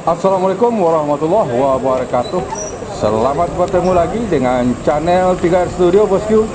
Assalamualaikum warahmatullahi wabarakatuh. Selamat bertemu lagi dengan channel 3R Studio Bosku.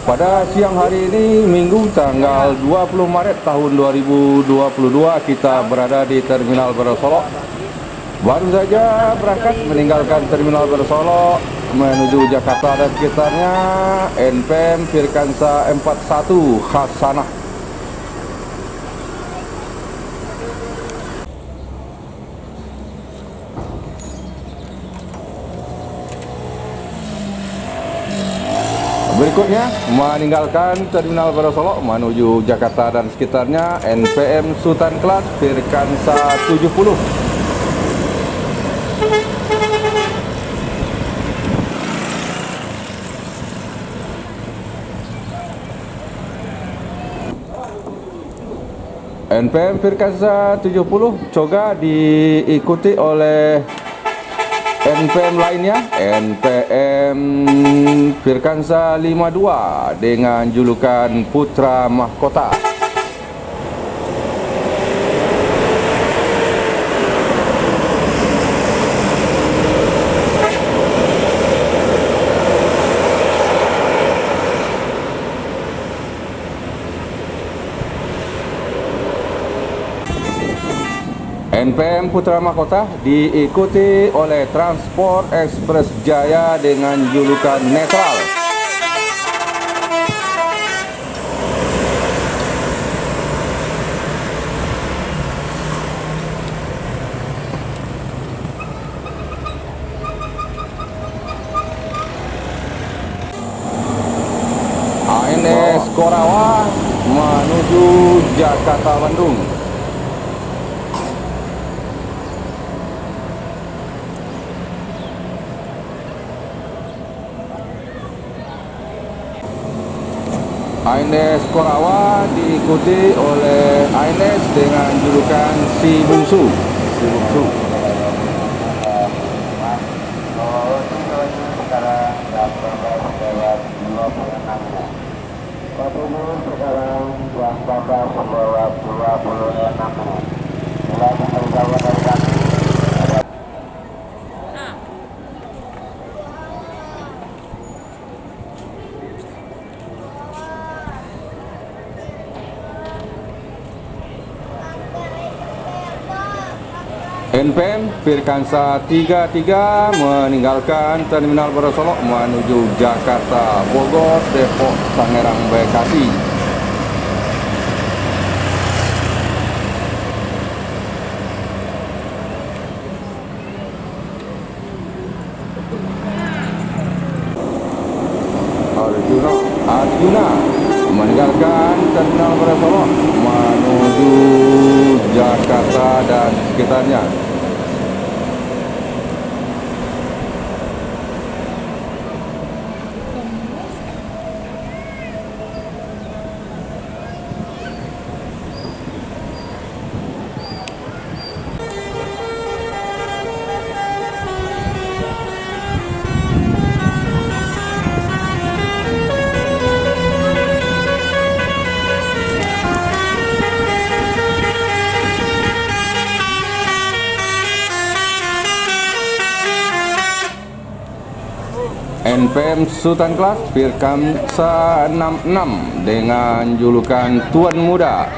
Pada siang hari ini Minggu tanggal 20 Maret tahun 2022 kita berada di Terminal Bersolok. Baru saja berangkat meninggalkan Terminal Bersolok menuju Jakarta dan sekitarnya NPM Firkansa 41 Hasanah. Berikutnya meninggalkan Terminal Bersolok menuju Jakarta dan sekitarnya NPM Sultan Kelas Firkansa 70. NPM Firkansa 70 coga diikuti oleh NPM lainnya, NPM Firkansa 52 dengan julukan Putra Mahkota. NPM Putra Mahkota diikuti oleh Transport Express Jaya dengan julukan Netral. ANS Korawa menuju Jakarta Bandung. ANS Korawa diikuti oleh ANS dengan julukan Si Bungsu. NPM Firkansa 33 meninggalkan Terminal Bersolok menuju Jakarta, Bogor, Depok, Tangerang, Bekasi. Arjuna meninggalkan Terminal Bersolok menuju Jakarta dan sekitarnya. NPM Sultan Kelas Firkansa 66 dengan julukan Tuan Muda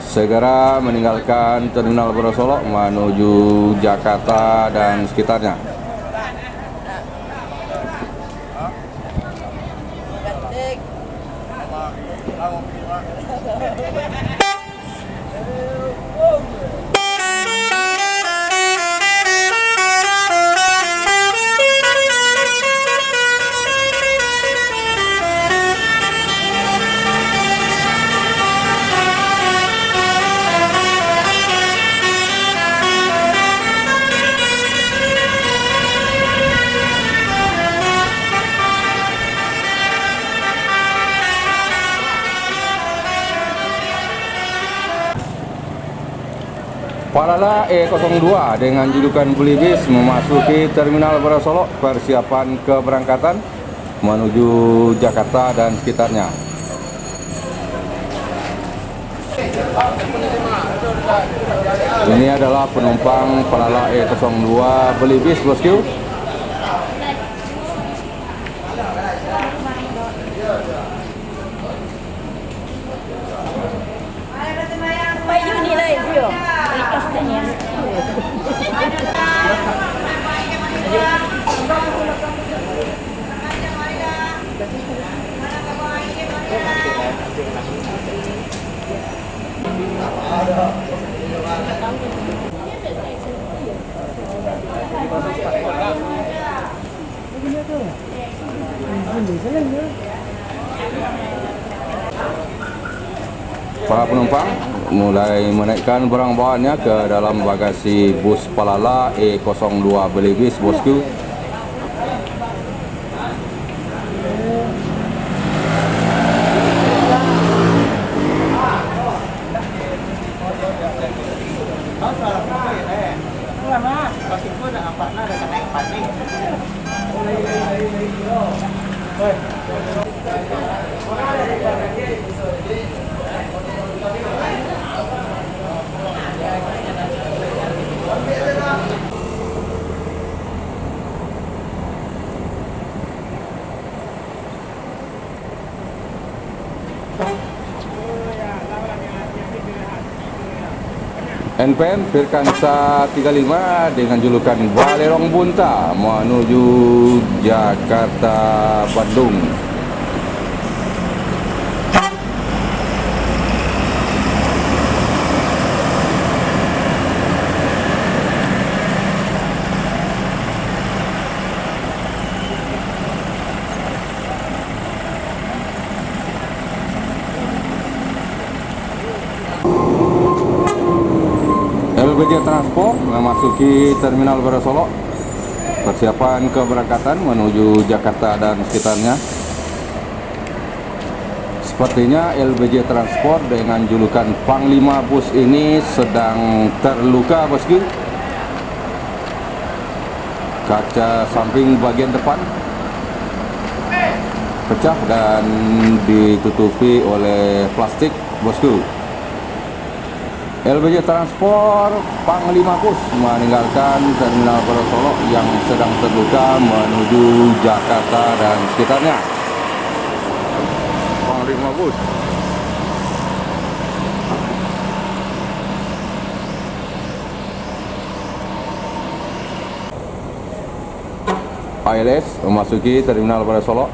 segera meninggalkan Terminal Bersolok menuju Jakarta dan sekitarnya. Palala E02 dengan julukan Belibis memasuki Terminal Bersolok persiapan keberangkatan menuju Jakarta dan sekitarnya. Ini adalah penumpang Palala E02 Belibis, bosku. Para penumpang mulai menaikkan barang bawaannya ke dalam bagasi bus Palala E02 Belibis, bosku. NPM Firkansa 35 dengan julukan Balerong Bunta menuju Jakarta Bandung. LBJ Transport memasuki Terminal Barasolok. Persiapan keberangkatan menuju Jakarta dan sekitarnya. Sepertinya LBJ Transport dengan julukan Panglima Bus ini sedang terluka, bosku. Kaca samping bagian depan pecah dan ditutupi oleh plastik, bosku. LBJ Transport Panglima Bus meninggalkan Terminal Barasolok yang sedang terluka menuju Jakarta dan sekitarnya. Panglima Bus. ALS memasuki Terminal Barasolok.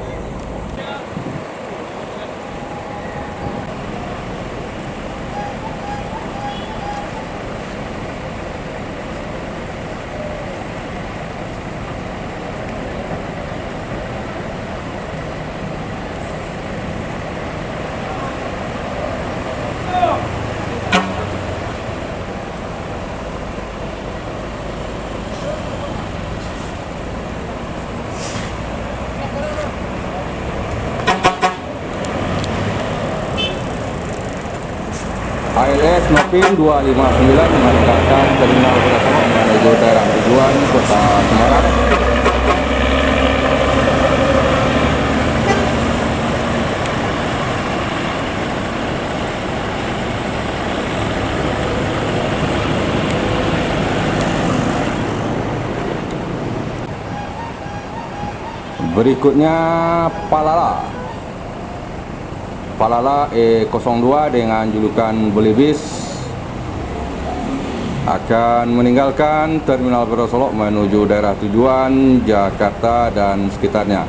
ALS Nopin 259 meninggalkan Terminal Barasolok menuju daerah tujuan Kota Semarang. Berikutnya Palala E02 dengan julukan Belibis akan meninggalkan Terminal Barasolok menuju daerah tujuan Jakarta dan sekitarnya.